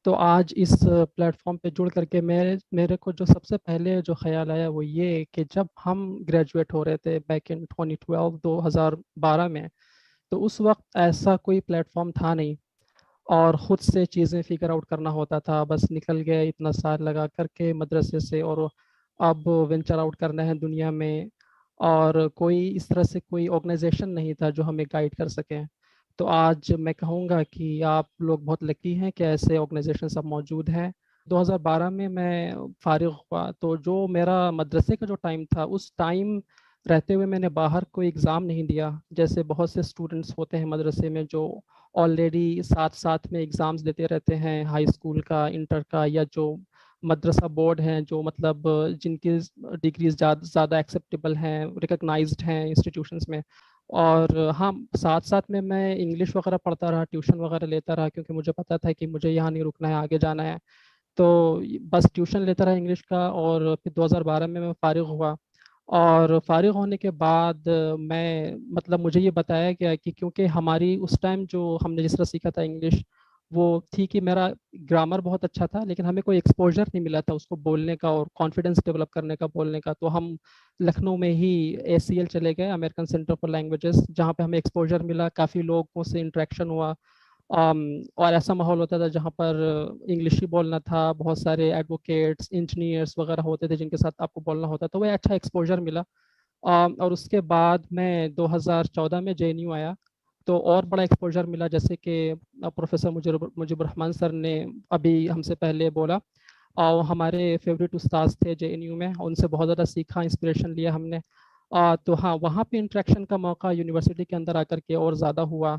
تو آج اس plate form پہ جڑ کر کے میرے کو جو سب سے پہلے جو خیال آیا وہ یہ کہ جب ہم گریجویٹ ہو رہے تھے بیک ان 2012 2012 میں، تو اس وقت ایسا کوئی پلیٹ فارم تھا نہیں، اور خود سے چیزیں فگر آؤٹ کرنا ہوتا تھا. بس نکل گئے اتنا سال لگا کر کے مدرسے سے، اور اب وینچر آؤٹ کرنا ہے دنیا میں، اور کوئی اس طرح سے کوئی آرگنائزیشن نہیں تھا جو ہمیں گائیڈ کر سکیں. تو آج میں کہوں گا کہ آپ لوگ بہت لکی ہیں کہ ایسے آرگنائزیشن سب موجود ہیں. 2012 میں فارغ ہوا، تو جو میرا مدرسے کا جو ٹائم تھا، اس ٹائم رہتے ہوئے میں نے باہر کوئی ایگزام نہیں دیا. جیسے بہت سے اسٹوڈنٹس ہوتے ہیں مدرسے میں جو آلریڈی ساتھ ساتھ میں ایگزامز دیتے رہتے ہیں، ہائی اسکول کا، انٹر کا، یا جو مدرسہ بورڈ ہیں، جو مطلب جن کی ڈگریز زیادہ ایکسیپٹیبل ہیں، ریکگنائزڈ ہیں انسٹیٹیوشنس میں. اور ہاں، ساتھ ساتھ میں انگلش وغیرہ پڑھتا رہا، ٹیوشن وغیرہ لیتا رہا، کیونکہ مجھے پتا تھا کہ مجھے یہاں نہیں رکنا ہے، آگے جانا ہے. تو بس ٹیوشن لیتا رہا انگلش کا. اور پھر 2012 میں فارغ ہوا. اور فارغ ہونے کے بعد میں مطلب مجھے یہ بتایا گیا کہ کیونکہ ہماری اس ٹائم جو ہم نے جس طرح سیکھا تھا انگلش، وہ تھی کہ میرا گرامر بہت اچھا تھا، لیکن ہمیں کوئی ایکسپوجر نہیں ملا تھا اس کو بولنے کا اور کانفیڈنس ڈیولپ کرنے کا بولنے کا. تو ہم لکھنؤ میں ہی ACL چلے گئے، امریکن سینٹر فار لینگویجز، جہاں پہ ہمیں ایکسپوجر ملا، کافی لوگوں سے انٹریکشن ہوا. اور ایسا ماحول ہوتا تھا جہاں پر انگلش ہی بولنا تھا، بہت سارے ایڈوکیٹس، انجینئرس وغیرہ ہوتے تھے جن کے ساتھ آپ کو بولنا ہوتا. تو وہ اچھا ایکسپوجر ملا. اور اس کے بعد میں 2014 میں JNU آیا، تو اور بڑا ایکسپوجر ملا. جیسے کہ پروفیسر مجیب الرحمان سر نے ابھی ہم سے پہلے بولا، اور ہمارے فیوریٹ استاذ تھے JNU میں، ان سے بہت زیادہ سیکھا، انسپریشن لیا ہم نے. تو ہاں، وہاں پہ انٹریکشن کا موقع یونیورسٹی کے اندر آ کر کے اور زیادہ ہوا.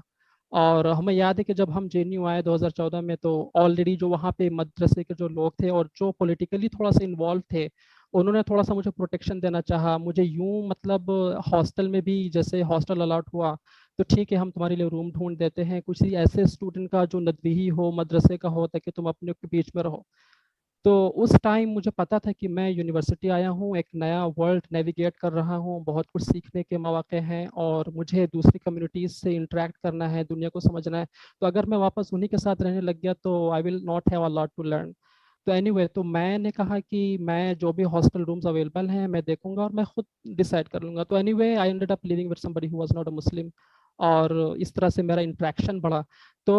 اور ہمیں یاد ہے کہ جب ہم JNU آئے 2014 میں، تو آلریڈی جو وہاں پہ مدرسے کے جو لوگ تھے اور جو پولیٹیکلی تھوڑا سا انوالو تھے، انہوں نے تھوڑا سا مجھے پروٹیکشن دینا چاہا. مجھے یوں مطلب ہاسٹل میں بھی، جیسے ہاسٹل الاٹ ہوا تو ٹھیک ہے، ہم تمہارے لیے روم ڈھونڈ دیتے ہیں، کسی ایسے اسٹوڈنٹ کا جو ندوی ہو مدرسے کا ہو، تاکہ تم اپنے کے بیچ میں رہو. تو اس ٹائم مجھے پتا تھا کہ میں یونیورسٹی آیا ہوں، ایک نیا ورلڈ نیویگیٹ کر رہا ہوں، بہت کچھ سیکھنے کے مواقع ہیں، اور مجھے دوسری کمیونٹیز سے انٹریکٹ کرنا ہے، دنیا کو سمجھنا ہے. تو اگر میں واپس انہی کے ساتھ رہنے لگ گیا تو I will not have a lot to learn. تو اینی وے، تو میں نے کہا کہ میں جو بھی ہاسٹل رومز اویلیبل ہیں میں دیکھوں گا اور میں خود ڈیسائیڈ کر لوں گا. تو anyway I ended up living with somebody who was not a Muslim. اور اس طرح سے میرا انٹریکشن بڑھا. تو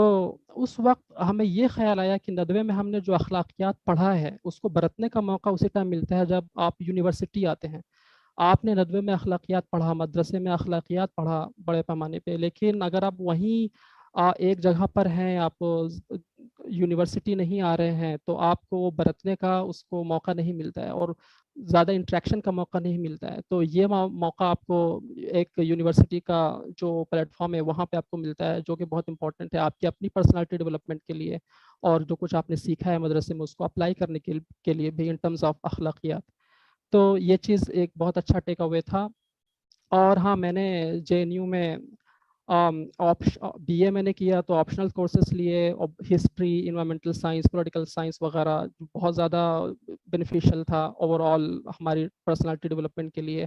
اس وقت ہمیں یہ خیال آیا کہ ندوے میں ہم نے جو اخلاقیات پڑھا ہے اس کو برتنے کا موقع اسی ٹائم ملتا ہے جب آپ یونیورسٹی آتے ہیں. آپ نے ندوے میں اخلاقیات پڑھا، مدرسے میں اخلاقیات پڑھا بڑے پیمانے پہ، لیکن اگر آپ وہیں ایک جگہ پر ہیں، آپ یونیورسٹی نہیں آ رہے ہیں، تو آپ کو وہ برتنے کا اس کو موقع نہیں ملتا ہے، اور زیادہ انٹریکشن کا موقع نہیں ملتا ہے. تو یہ موقع آپ کو ایک یونیورسٹی کا جو پلیٹ فارم ہے وہاں پہ آپ کو ملتا ہے، جو کہ بہت امپورٹنٹ ہے آپ کی اپنی پرسنالٹی ڈیولپمنٹ کے لیے، اور جو کچھ آپ نے سیکھا ہے مدرسے میں اس کو اپلائی کرنے کے لیے بھی ان ٹرمز آف اخلاقیات. تو یہ چیز ایک بہت اچھا ٹیک اوے تھا. اور ہاں، میں نے JNU میں BA میں نے کیا تو آپشنل کورسز لیے، history, environmental science, political science وغیرہ، بہت زیادہ بینیفیشیل تھا اوور آل ہماری پرسنالٹی ڈیولپمنٹ کے لیے.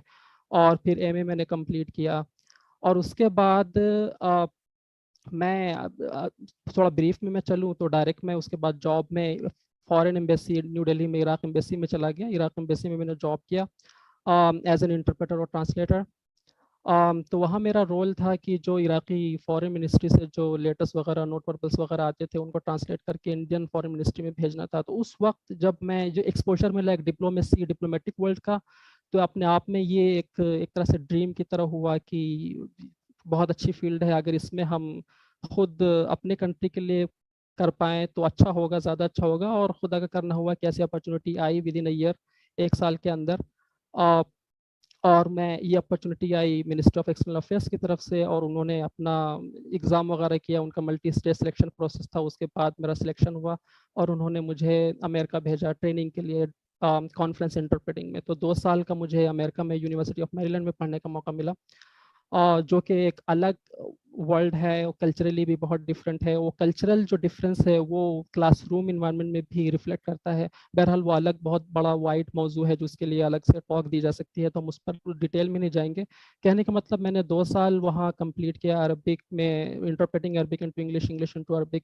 اور پھر MA میں نے کمپلیٹ کیا. اور اس کے بعد میں تھوڑا بریف میں چلوں تو ڈائریکٹ میں اس کے بعد جاب میں فارن ایمبیسی نیو دہلی میں، عراق ایمبیسی میں چلا گیا. عراق ایمبیسی میں نے جاب کیا ایز این انٹرپریٹر اور ٹرانسلیٹر. تو وہاں میرا رول تھا کہ جو عراقی فارن منسٹری سے جو لیٹرس وغیرہ، نوٹ وربلس وغیرہ آتے تھے ان کو ٹرانسلیٹ کر کے انڈین فارن منسٹری میں بھیجنا تھا. تو اس وقت جب میں جو ایکسپوجر ملا ایک ڈپلومیسی، ڈپلومیٹک ورلڈ کا، تو اپنے آپ میں یہ ایک طرح سے ڈریم کی طرح ہوا کہ بہت اچھی فیلڈ ہے، اگر اس میں ہم خود اپنے کنٹری کے لیے کر پائیں تو اچھا ہوگا، زیادہ اچھا ہوگا. اور خدا کا کرنا ہوا کہ ایسی اپرچونیٹی آئی ود ان اے ایئر، ایک سال کے اندر. اور میں یہ اپرچونیٹی آئی منسٹر آف ایکسٹرنل افیئرس کی طرف سے، اور انہوں نے اپنا ایگزام وغیرہ کیا، ان کا ملٹی اسٹیج سلیکشن پروسیس تھا. اس کے بعد میرا سلیکشن ہوا اور انہوں نے مجھے امریکہ بھیجا ٹریننگ کے لیے، کانفرنس انٹرپریٹنگ میں. تو 2 سال کا مجھے امریکہ میں یونیورسٹی آف میری لینڈ میں پڑھنے کا موقع ملا، جو کہ ایک الگ ورلڈ ہے، وہ کلچرلی بھی بہت ڈفرینٹ ہے. وہ کلچرل جو ڈفرینس ہے وہ کلاس روم انوائرمنٹ میں بھی ریفلیکٹ کرتا ہے. بہرحال وہ الگ بہت بڑا وائڈ موضوع ہے جو اس کے لیے الگ سے ٹاک دی جا سکتی ہے، تو ہم اس پر ڈیٹیل میں نہیں جائیں گے. کہنے کا مطلب میں نے 2 سال وہاں کمپلیٹ کیا عربک میں، interpreting Arabic into English, English into Arabic.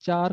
4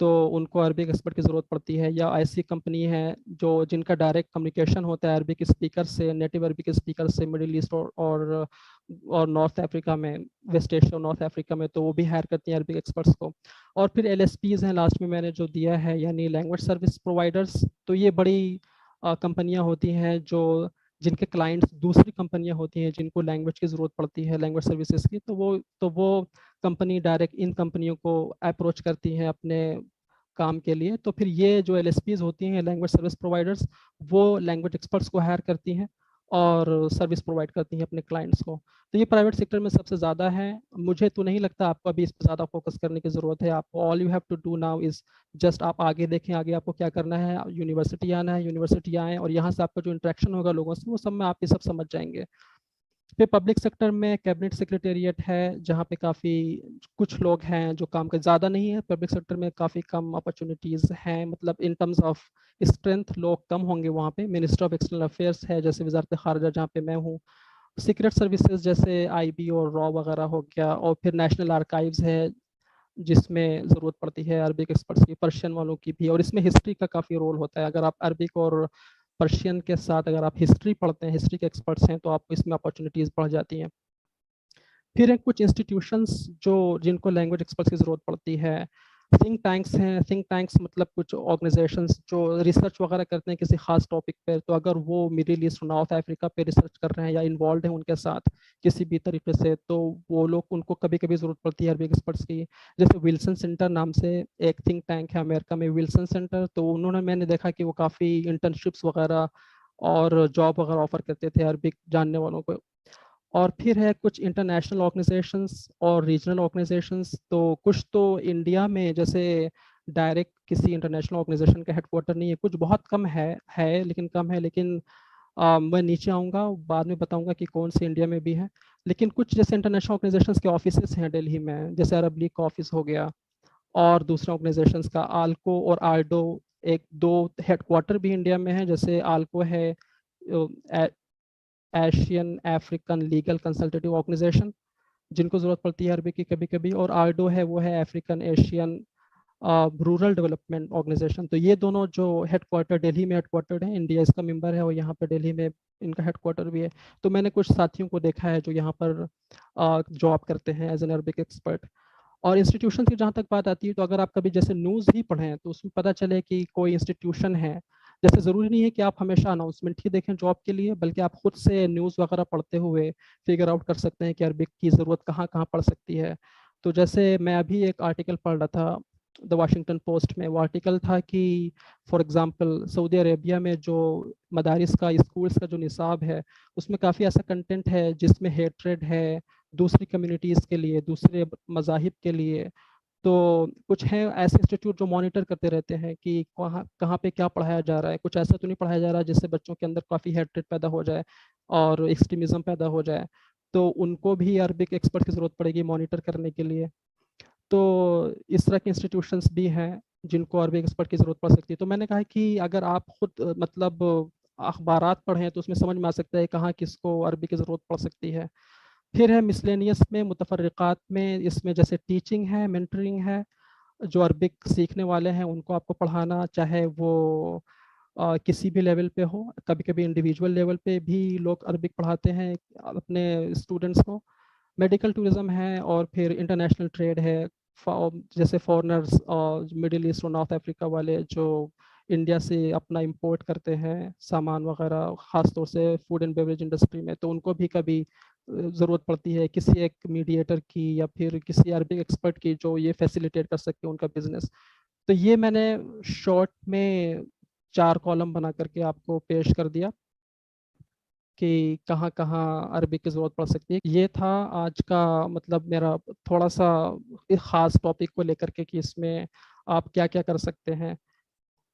تو ان کو عربک ایکسپرٹ کی ضرورت پڑتی ہے، یا ایسی کمپنی ہے جو جن کا ڈائریکٹ کمیونیکیشن ہوتا ہے عربک اسپیکر سے، نیٹو عربک اسپیکر سے مڈل ایسٹ اور نارتھ افریقہ میں، ویسٹ ایشیا اور نارتھ افریقہ میں، تو وہ بھی ہائر کرتی ہیں عربک ایکسپرٹس کو. اور پھر ایل ایس پیز ہیں لاسٹ میں میں نے جو دیا ہے، یعنی لینگویج سروس پرووائڈرس. تو یہ بڑی کمپنیاں ہوتی ہیں جو جن کے کلائنٹس دوسری کمپنیاں ہوتی ہیں جن کو لینگویج کی ضرورت پڑتی ہے، لینگویج سروسز کی. تو وہ کمپنی ڈائریکٹ ان کمپنیوں کو اپروچ کرتی ہیں اپنے کام کے لیے. تو پھر یہ جو ایل ایس پیز ہوتی ہیں، لینگویج سروس پرووائڈرس، وہ لینگویج ایکسپرٹس کو ہائر کرتی ہیں اور سروس پرووائڈ کرتی ہیں اپنے کلائنٹس کو. تو یہ پرائیویٹ سیکٹر میں سب سے زیادہ ہے. مجھے تو نہیں لگتا آپ کو ابھی اس پہ زیادہ فوکس کرنے کی ضرورت ہے. آپ کو all you have to do now is just آپ آگے دیکھیں، آگے آپ کو کیا کرنا ہے. یونیورسٹی آنا ہے، یونیورسٹی آئیں، اور یہاں سے آپ کا جو انٹریکشن ہوگا لوگوں سے، وہ سب میں آپ یہ سب سمجھ جائیں گے. پھر پبلک سیکٹر میں کیبنٹ سیکریٹریٹ ہے، جہاں پہ کافی کچھ لوگ ہیں جو کام کے زیادہ نہیں ہے. پبلک سیکٹر میں کافی کم اپرچونیٹیز ہیں، مطلب ان ٹرمز آف اسٹرینتھ لوگ کم ہوں گے وہاں پہ. منسٹر آف ایکسٹرنل افیئرس ہے جیسے وزارت خارجہ جہاں پہ میں ہوں. سیکرٹ سروسز جیسے آئی بی اور را وغیرہ ہو گیا. اور پھر نیشنل آرکائیوز ہے جس میں ضرورت پڑتی ہے عربک ایکسپرٹس کی، پرشین والوں کی بھی. اور اس میں ہسٹری کا کافی رول ہوتا ہے. اگر آپ عربک اور پرشین کے ساتھ اگر آپ ہسٹری پڑھتے ہیں، ہسٹری کے ایکسپرٹس ہیں، تو آپ کو اس میں اپارچونیٹیز بڑھ جاتی ہیں. پھر ہیں کچھ انسٹیٹیوشنس جن کو لینگویج ایکسپرٹس کی ضرورت پڑتی ہے. تھنک ٹینکس ہیں. تھنک ٹینکس مطلب کچھ آرگنائزیشنس جو ریسرچ وغیرہ کرتے ہیں کسی خاص ٹاپک پہ. تو اگر وہ مڈل ایسٹ اور نارتھ افریقہ پہ ریسرچ کر رہے ہیں یا انوالوڈ ہیں ان کے ساتھ کسی بھی طریقے سے، تو وہ لوگ ان کو کبھی کبھی ضرورت پڑتی ہے عربک ایکسپرٹس کی. جیسے ولسن سینٹر نام سے ایک تھنک ٹینک ہے امریکہ میں، ولسن سینٹر. تو انہوں نے، میں نے دیکھا کہ وہ کافی انٹرنشپس وغیرہ اور جاب وغیرہ آفر کرتے تھے عربک جاننے والوں کو. اور پھر ہے کچھ انٹرنیشنل آرگنائزیشنس اور ریجنل آرگنائزیشنس. تو کچھ تو انڈیا میں جیسے ڈائریکٹ کسی انٹرنیشنل آرگنائزیشن کا ہیڈ کوارٹر نہیں ہے، کچھ بہت کم ہے لیکن کم ہے. لیکن میں نیچے آؤں گا بعد میں بتاؤں گا کہ کون سی انڈیا میں بھی ہے. لیکن کچھ جیسے انٹرنیشنل آرگنائزیشنس کے آفیسز ہیں دہلی میں، جیسے عرب لیگ کا آفس ہو گیا، اور دوسرے آرگنائزیشنس کا آلکو اور آرڈو. ایک دو ہیڈ کوارٹر بھی انڈیا میں ہیں، جیسے آلکو ہے Asian African legal consultative organization جن کو ضرورت پڑتی ہے عربی کی کبھی کبھی. اور آرڈو ہے، وہ ہے African Asian rural development organization. تو یہ دونوں جو ہیڈ کوارٹر دہلی میں ہیڈ کوارٹر ہیں، انڈیا اس کا ممبر ہے اور یہاں پہ دہلی میں ان کا ہیڈ کوارٹر بھی ہے. تو میں نے کچھ ساتھیوں کو دیکھا ہے جو یہاں پر جاب کرتے ہیں ایز این عربک ایکسپرٹ. اور انسٹیٹیوشن کی جہاں تک بات آتی ہے، تو اگر آپ کبھی جیسے نیوز ہی پڑھیں تو اس میں پتہ چلے کہ کوئی انسٹیٹیوشن ہے، جیسے ضروری نہیں ہے کہ آپ ہمیشہ اناؤنسمنٹ ہی دیکھیں جاب کے لیے، بلکہ آپ خود سے نیوز وغیرہ پڑھتے ہوئے فگر آؤٹ کر سکتے ہیں کہ عربک کی ضرورت کہاں کہاں پڑ سکتی ہے. تو جیسے میں ابھی ایک آرٹیکل پڑھ رہا تھا دا واشنگٹن پوسٹ میں. وہ آرٹیکل تھا کہ فار ایگزامپل سعودی عربیہ میں جو مدارس کا، اسکولس کا جو نصاب ہے، اس میں کافی ایسا کنٹینٹ ہے جس میں ہیٹریڈ ہے دوسری کمیونٹیز کے لیے، دوسرے مذاہب کے لیے. تو کچھ ہیں ایسے انسٹیٹیوٹ جو مانیٹر کرتے رہتے ہیں کہ کہاں پہ کیا پڑھایا جا رہا ہے. کچھ ایسا تو نہیں پڑھایا جا رہا جس سے بچوں کے اندر کافی ہیٹریڈ پیدا ہو جائے اور ایکسٹریمزم پیدا ہو جائے. تو ان کو بھی عربک ایکسپرٹ کی ضرورت پڑے گی مانیٹر کرنے کے لیے. تو اس طرح کے انسٹیٹیوشنس بھی ہیں جن کو عربک ایکسپرٹ کی ضرورت پڑ سکتی ہے. تو میں نے کہا کہ اگر آپ خود مطلب اخبارات پڑھیں تو اس میں سمجھ میں آ سکتا ہے کہاں کس کو عربی کی ضرورت پڑ سکتی ہے. پھر ہے مسلینیس میں، متفرقات میں. اس میں جیسے ٹیچنگ ہے، مینٹرنگ ہے. جو عربک سیکھنے والے ہیں ان کو آپ کو پڑھانا، چاہے وہ کسی بھی لیول پہ ہو. کبھی کبھی انڈیویجول لیول پہ بھی لوگ عربک پڑھاتے ہیں اپنے اسٹوڈنٹس کو. میڈیکل ٹورزم ہے. اور پھر انٹرنیشنل ٹریڈ ہے. جیسے فارنرز اور مڈل ایسٹ اور نارتھ افریقہ والے جو انڈیا سے اپنا امپورٹ کرتے ہیں سامان وغیرہ، خاص طور سے فوڈ اینڈ بیوریج انڈسٹری میں، تو ان کو بھی کبھی ضرورت پڑتی ہے کسی ایک میڈیٹر کی یا پھر کسی عربک ایکسپرٹ کی جو یہ فیسیلیٹیٹ کر سکے ان کا بزنس. تو یہ میں نے شارٹ میں 4 کالم بنا کر کے آپ کو پیش کر دیا کہ کہاں کہاں عربی کی ضرورت پڑ سکتی ہے. یہ تھا آج کا مطلب میرا تھوڑا سا ایک خاص ٹاپک کو لے کر کے کہ اس میں آپ کیا کیا کر سکتے ہیں.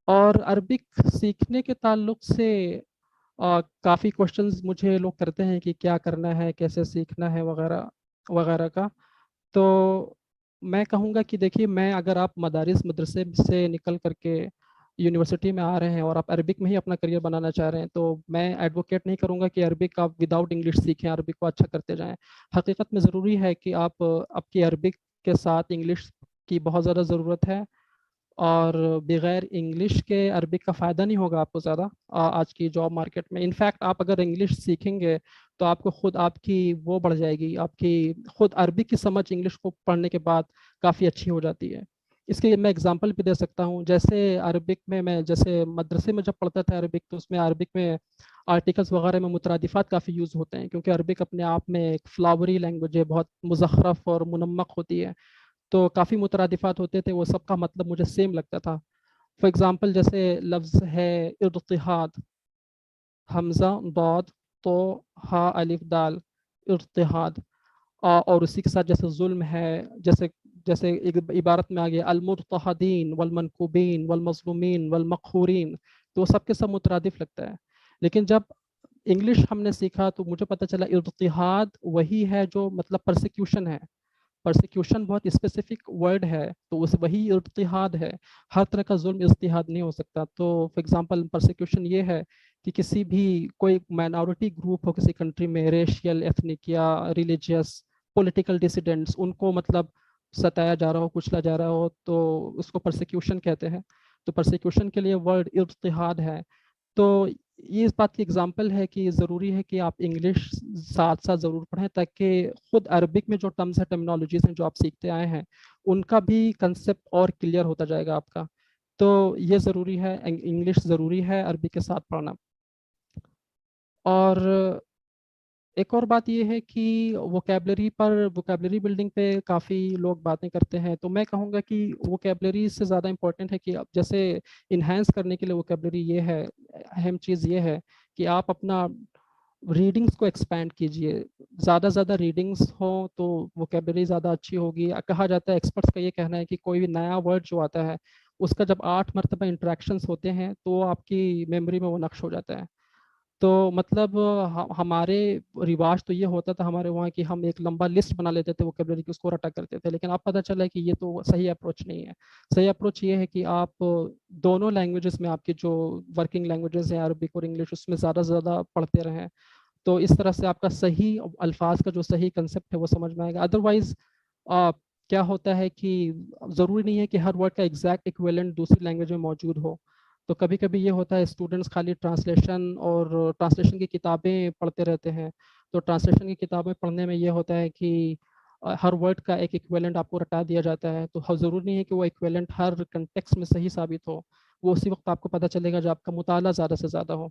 اور عربک سیکھنے کے تعلق سے کافی کوشچنز مجھے لوگ کرتے ہیں کہ کیا کرنا ہے، کیسے سیکھنا ہے وغیرہ وغیرہ کا. تو میں کہوں گا کہ دیکھیے، میں اگر آپ مدرسے سے نکل کر کے یونیورسٹی میں آ رہے ہیں اور آپ عربک میں ہی اپنا کریئر بنانا چاہ رہے ہیں، تو میں ایڈوکیٹ نہیں کروں گا کہ عربک آپ وداؤٹ انگلش سیکھیں، عربک کو اچھا کرتے جائیں. حقیقت میں ضروری ہے کہ آپ کی عربک کے ساتھ انگلش کی بہت زیادہ ضرورت ہے. اور بغیر انگلش کے عربک کا فائدہ نہیں ہوگا آپ کو زیادہ آج کی جاب مارکیٹ میں. انفیکٹ آپ اگر انگلش سیکھیں گے تو آپ کو خود آپ کی وہ بڑھ جائے گی, آپ کی خود عربک کی سمجھ انگلش کو پڑھنے کے بعد کافی اچھی ہو جاتی ہے. اس کے میں اگزامپل بھی دے سکتا ہوں. جیسے عربک میں جیسے مدرسے میں جب پڑھتا تھا عربک, تو اس میں عربک میں آرٹیکلس وغیرہ میں مترادفات کافی یوز ہوتے ہیں, کیونکہ عربک اپنے آپ میں ایک فلاوری لینگویج ہے, بہت مزخرف اور منمق ہوتی ہے, تو کافی مترادفات ہوتے تھے, وہ سب کا مطلب مجھے سیم لگتا تھا. فار ایگزامپل جیسے لفظ ہے ارتحاد, حمزہ ضاد تو ہا الف دال, ارتحاد. اور اسی کے ساتھ جیسے ظلم ہے, جیسے جیسے ایک عبارت میں آ گیا المرتحدین والمنکوبین والمظلومین والمقہورین, تو وہ سب کے سب مترادف لگتا ہے. لیکن جب انگلش ہم نے سیکھا تو مجھے پتہ چلا ارتحاد وہی ہے جو مطلب پرسیکیوشن ہے. پرسیکیوشن بہت اسپیسیفک ورڈ ہے, تو اس وہی ارتحاد ہے. ہر طرح کا ظلم اجتہاد نہیں ہو سکتا. تو فار ایگزامپل پرسیکیوشن یہ ہے کہ کسی بھی کوئی مائنورٹی گروپ ہو کسی کنٹری میں, ریشیل, ایتھنک یا ریلیجیس, پولیٹیکل ڈیسیڈنٹس, ان کو مطلب ستایا جا رہا ہو, کچلا جا رہا ہو, تو اس کو پرسیکیوشن کہتے ہیں. تو پرسیکیوشن کے لیے ورڈ ارتحاد ہے. تو یہ اس بات کی اگزامپل ہے کہ ضروری ہے کہ آپ انگلش ساتھ ساتھ ضرور پڑھیں, تاکہ خود عربک میں جو ٹرمز ہیں, ٹرمینالوجیز ہیں جو آپ سیکھتے آئے ہیں, ان کا بھی کنسپٹ اور کلیئر ہوتا جائے گا آپ کا. تو یہ ضروری ہے, انگلش ضروری ہے عربی کے ساتھ پڑھنا. اور ایک اور بات یہ ہے کہ ووکیبلری بلڈنگ پہ کافی لوگ باتیں کرتے ہیں. تو میں کہوں گا کہ ووکیبلری سے زیادہ امپورٹنٹ ہے کہ جیسے انہینس کرنے کے لیے ووکیبلری یہ ہے, اہم چیز یہ ہے کہ آپ اپنا ریڈنگس کو ایکسپینڈ کیجئے. زیادہ زیادہ ریڈنگس ہوں تو ووکیبلری زیادہ اچھی ہوگی. کہا جاتا ہے, ایکسپرٹس کا یہ کہنا ہے کہ کوئی بھی نیا ورڈ جو آتا ہے اس کا جب 8 مرتبہ انٹریکشنس ہوتے ہیں تو آپ کی میموری میں وہ نقش ہو جاتا ہے. تو مطلب ہمارے رواج تو یہ ہوتا تھا ہمارے وہاں کہ ہم ایک لمبا لسٹ بنا لیتے تھے ووکیبلری کی, اس کو رٹا کرتے تھے. لیکن اب پتہ چلا ہے کہ یہ تو صحیح اپروچ نہیں ہے. صحیح اپروچ یہ ہے کہ آپ دونوں لینگویجز میں, آپ کی جو ورکنگ لینگویجز ہیں عربک اور انگلش, اس میں زیادہ سے زیادہ پڑھتے رہیں. تو اس طرح سے آپ کا صحیح الفاظ کا جو صحیح کنسپٹ ہے وہ سمجھ میں آئے گا. ادروائز کیا ہوتا ہے کہ ضروری نہیں ہے کہ ہر ورڈ کا ایگزیکٹ ایکویلنٹ دوسری لینگویج میں موجود ہو. تو کبھی کبھی یہ ہوتا ہے اسٹوڈنٹس خالی ٹرانسلیشن اور ٹرانسلیشن کی کتابیں پڑھتے رہتے ہیں. تو ٹرانسلیشن کی کتابیں پڑھنے میں یہ ہوتا ہے کہ ہر ورڈ کا ایک ایکویلنٹ آپ کو رٹا دیا جاتا ہے. تو ضروری نہیں ہے کہ وہ ایکویلنٹ ہر کنٹیکسٹ میں صحیح ثابت ہو. وہ اسی وقت آپ کو پتہ چلے گا جب آپ کا مطالعہ زیادہ سے زیادہ ہو.